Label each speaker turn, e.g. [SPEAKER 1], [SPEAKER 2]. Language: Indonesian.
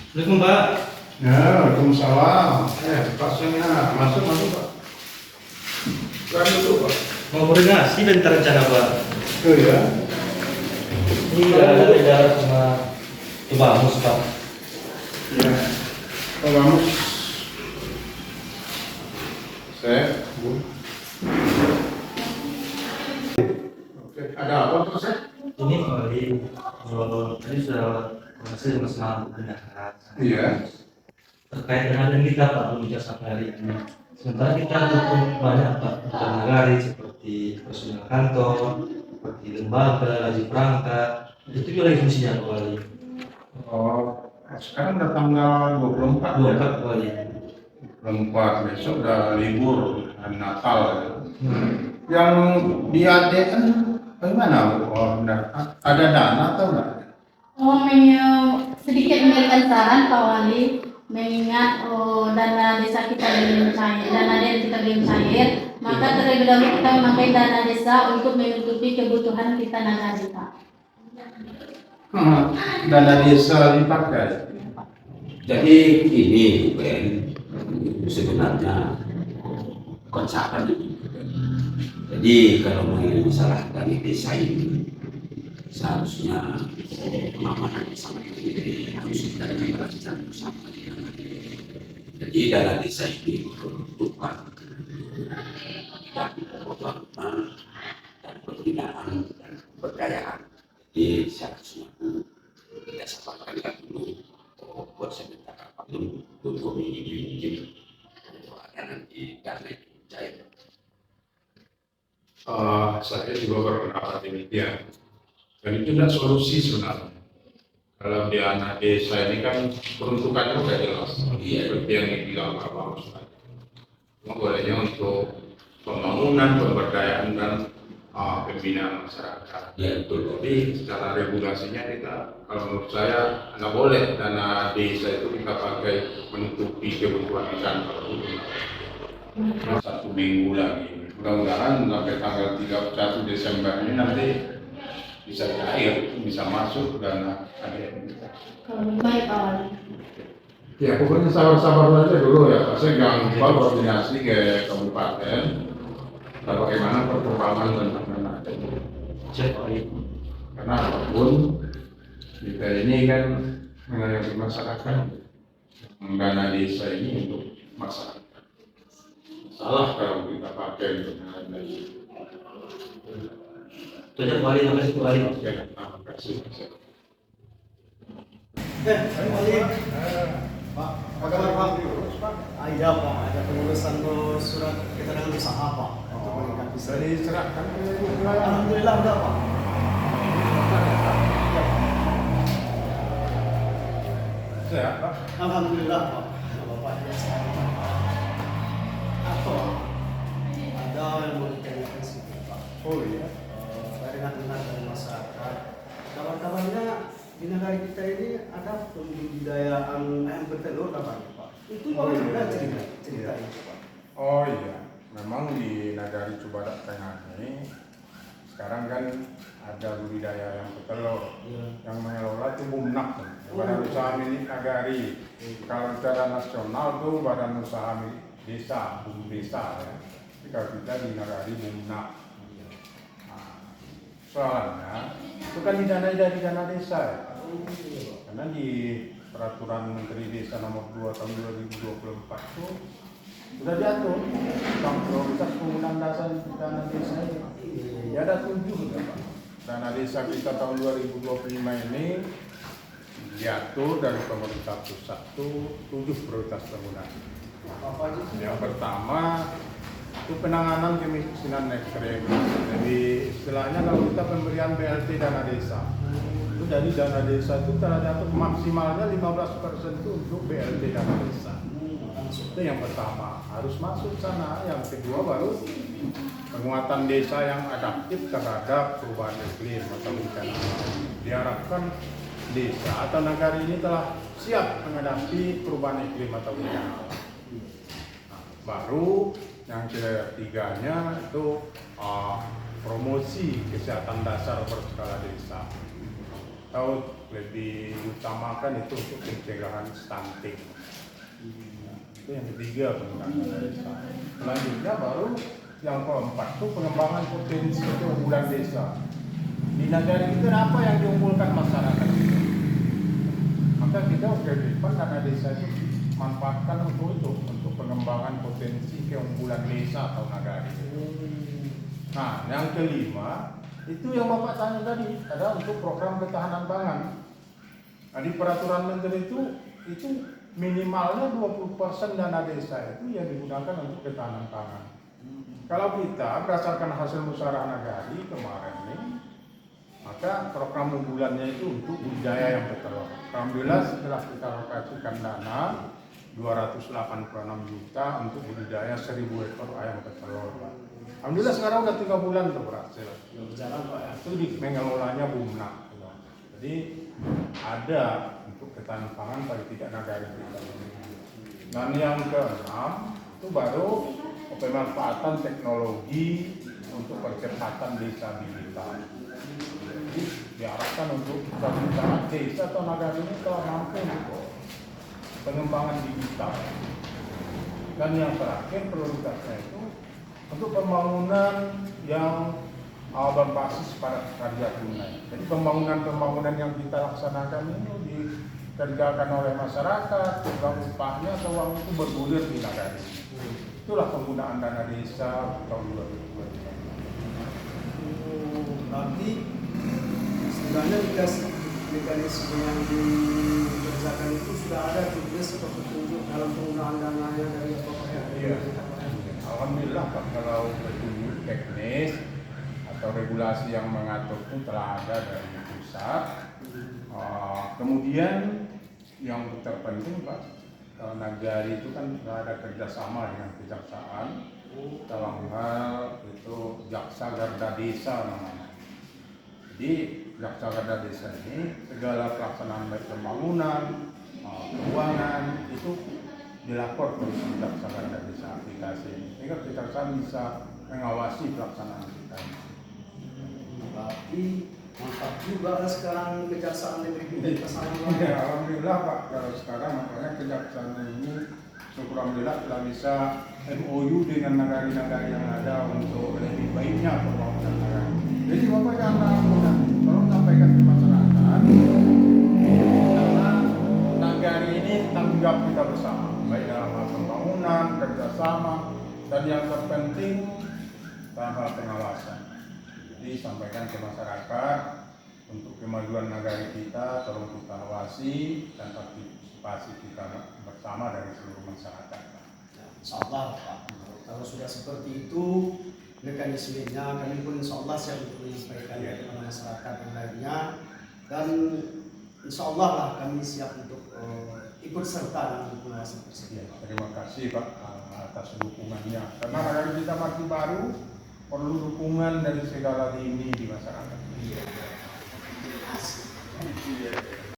[SPEAKER 1] Assalamualaikum Pak.
[SPEAKER 2] Ya, Waalaikumsalam. Pasnya masuk Pak. Kan itu Pak.
[SPEAKER 1] Mau koordinasi bentar rencana Pak.
[SPEAKER 2] Oh ya.
[SPEAKER 1] Ini udah ada beda sama Tubamus Pak.
[SPEAKER 2] Ya. Pak Bamus. Saya, Bu. Oke, ada apa Pak?
[SPEAKER 1] Ini kembali tadi sudah berhasil masalah pendapat.
[SPEAKER 2] Iya.
[SPEAKER 1] Terkait dengan dan kita Pak berbicara sampai hari ini. Sementara kita butuh banyak Pak untuk nagari seperti personil kantor, seperti lembaga, gaji perangkat. Itu juga lagi fungsinya kembali.
[SPEAKER 2] Oh, sekarang udah tanggal 24
[SPEAKER 1] Dua
[SPEAKER 2] ya.
[SPEAKER 1] Pak kembali.
[SPEAKER 2] 24 besok udah libur hari Natal ya. Yang di ADN bagaimana? Oh, benar. Ada dana atau enggak?
[SPEAKER 3] Oh, sedikit memberikan saran Pak Wali, mengingat dana desa kita belum cair, dana desa kita belum cair, maka terlebih dahulu kita memakai dana desa untuk menutupi kebutuhan kita nagari Pak.
[SPEAKER 2] Dana desa dipakai.
[SPEAKER 4] Jadi ini Ben, sebenarnya bukan saran itu. Jadi kalau mengenai masalah dari desa ini seharusnya pengamanan sama ini harus kita jelaskan bersama. Jadi dana desa ini diperuntukkan bagi pembangunan dan pembinaan dan pemberdayaan. Jadi seharusnya kita sampaikan dulu buat sementara waktu untuk mungkin ada nanti dana itu cair.
[SPEAKER 2] Saya juga berpendapat demikian. Dan itu tidak solusi sebenarnya. Kalau di anak desa ini kan peruntukannya sudah jelas. Seperti yang dibilang Pak Bamus tadi. Cuma bolehnya untuk pembangunan, pemberdayaan dan pembinaan masyarakat.
[SPEAKER 4] Ya betul.
[SPEAKER 2] Tapi secara regulasinya kita, kalau menurut saya nggak boleh dana desa itu kita pakai menutupi kebutuhan di kantor. Satu minggu lagi. Mudah-mudahan sampai tanggal 31 Desember ini nanti bisa cair, bisa masuk dana ADN.
[SPEAKER 3] Kalau baik Pak Wali.
[SPEAKER 2] Ya pokoknya sabar-sabar saja dulu ya. Saya jangan lupa koordinasi ke kabupaten. Bagaimana perkembangan tentang dana ADN.
[SPEAKER 1] Cek Pak Wali.
[SPEAKER 2] Karena apapun kita ini kan mengayomi masyarakat, dana desa ini untuk masyarakat. Salah kalau kita pakai untuk dana desa.
[SPEAKER 1] Itu aja Pak Wali, terima kasih Pak Wali.
[SPEAKER 2] Oke, terima kasih.
[SPEAKER 5] Pak, apa kabar Pak? Iya Pak, ada pengurusan surat keterangan usaha Pak untuk meningkat bisa.
[SPEAKER 2] Sudah diserahkan ke
[SPEAKER 5] Alhamdulillah udah Pak.
[SPEAKER 2] Sehat Pak.
[SPEAKER 5] Alhamdulillah Pak. Bapak dia sehat Pak. Apa? Ada yang mau ditanyakan sih Pak.
[SPEAKER 2] Oh iya.
[SPEAKER 5] Saya dengar dari masyarakat. Kabar-kabarnya di negara kita ini ada pembudidayaan ayam bertelur kabarnya Pak. Itu
[SPEAKER 2] Oh, iya.
[SPEAKER 5] bagaimana cerita itu Pak?
[SPEAKER 2] Oh iya, memang di Nagari Cubadak Tengah ini sekarang kan ada budidaya yang bertelur. Yang mengelola itu Bumnak, Badan Usaha Milik Nagari. Kalau secara nasional tuh Badan Usaha Milik Desa, Bum Desa ya. Tapi kalau kita di Nagari Bumnak. Nah, soalnya itu kan didanai dari dana desa ya. Karena di Peraturan Menteri Desa Nomor 2 Tahun 2024 itu sudah diatur tentang prioritas penggunaan dasar dana desa ini. Ya ada 7 ya Pak. Dana desa kita tahun 2025 ini diatur dari pemerintah pusat itu 7 prioritas penggunaan. Yang pertama itu penanganan kemiskinan ekstrem. Jadi istilahnya kalau kita pemberian BLT dana desa itu dari dana desa itu terdapat maksimalnya 15% itu untuk BLT dana desa. Itu yang pertama, harus masuk sana. Yang kedua baru penguatan desa yang adaptif terhadap perubahan iklim atau bencana alam. Diharapkan desa atau negara ini telah siap menghadapi perubahan iklim atau bencana alam. Nah, baru yang ketiganya itu promosi kesehatan dasar berskala desa. Atau lebih utamakan itu untuk pencegahan stunting. Itu yang ketiga penggunaan dana desa. Selanjutnya baru yang keempat itu pengembangan potensi keunggulan desa. Di negara kita apa yang diunggulkan masyarakat? Maka kita depan dana desa itu manfaatkan untuk pengembangan potensi keunggulan desa atau nagari. Nah, yang kelima itu yang Bapak tanya tadi adalah untuk program ketahanan pangan. Nah, di peraturan menteri itu minimalnya 20% dana desa itu yang digunakan untuk ketahanan pangan. Kalau kita berdasarkan hasil musyawarah nagari kemarin ini, maka program unggulannya itu untuk budidaya yang bertelur. Alhamdulillah setelah kita alokasikan dana 286 juta untuk budidaya 1000 ekor ayam petelur. Alhamdulillah sekarang udah 3 bulan tuh berhasil. Itu mengelolanya Bumnak. Jadi ada untuk ketahanan pangan paling tidak nagari kita. Dan yang keenam itu baru pemanfaatan teknologi untuk percepatan disabilitas. Jadi diarahkan untuk disabilitas desa atau nagari ini telah mampu untuk pengembangan digital. Dan yang terakhir prioritasnya itu untuk pembangunan yang berbasis pada karya tunai. Jadi pembangunan yang kita laksanakan ini dikerjakan oleh masyarakat, uang upahnya atau uang itu bergulir di nagari. Itulah penggunaan dana desa tahun 2022.
[SPEAKER 5] Berarti sebenarnya mekanisme yang dikerjakan itu sudah ada juga seperti petunjuk dalam penggunaan dananya dari Bapak ya.
[SPEAKER 2] Iya. Alhamdulillah Pak, kalau petunjuk teknis atau regulasi yang mengatur itu telah ada dari pusat. Kemudian yang terpenting Pak, nagari itu kan ada kerjasama dengan kejaksaan dalam hal itu jaksa garda desa namanya. Jadi jaksa garda desa ini segala pelaksanaan baik pembangunan, keuangan itu dilapor ke jaksa garda desa aplikasi ini, sehingga kejaksaan bisa mengawasi pelaksanaan kita.
[SPEAKER 5] Berarti mantap juga lah sekarang kejaksaan negeri kita sama.
[SPEAKER 2] Ya, alhamdulillah Pak, kalau sekarang makanya kejaksaan ini syukur alhamdulillah telah bisa MOU dengan nagari-nagari yang ada untuk lebih baiknya pembangunan nagari. Jadi Bapak jangan ragu, tolong sampaikan ke masyarakat karena nagari ini tanggung jawab kita bersama, baik dalam hal pembangunan, kerjasama, dan yang terpenting dalam hal pengawasan. Jadi sampaikan ke masyarakat untuk kemajuan nagari kita, tolong kita awasi dan partisipasi kita bersama dari seluruh masyarakat.
[SPEAKER 5] Insyaallah Pak, kalau sudah seperti itu mekanismenya kami pun insyaallah siap untuk menyampaikan kepada masyarakat yang lainnya, dan insyaallah lah kami siap untuk ikut serta dalam pengawasan tersebut.
[SPEAKER 2] Terima kasih Pak atas dukungannya, karena nagari kita masih baru, perlu dukungan dari segala lini di masyarakat.
[SPEAKER 5] Terima kasih.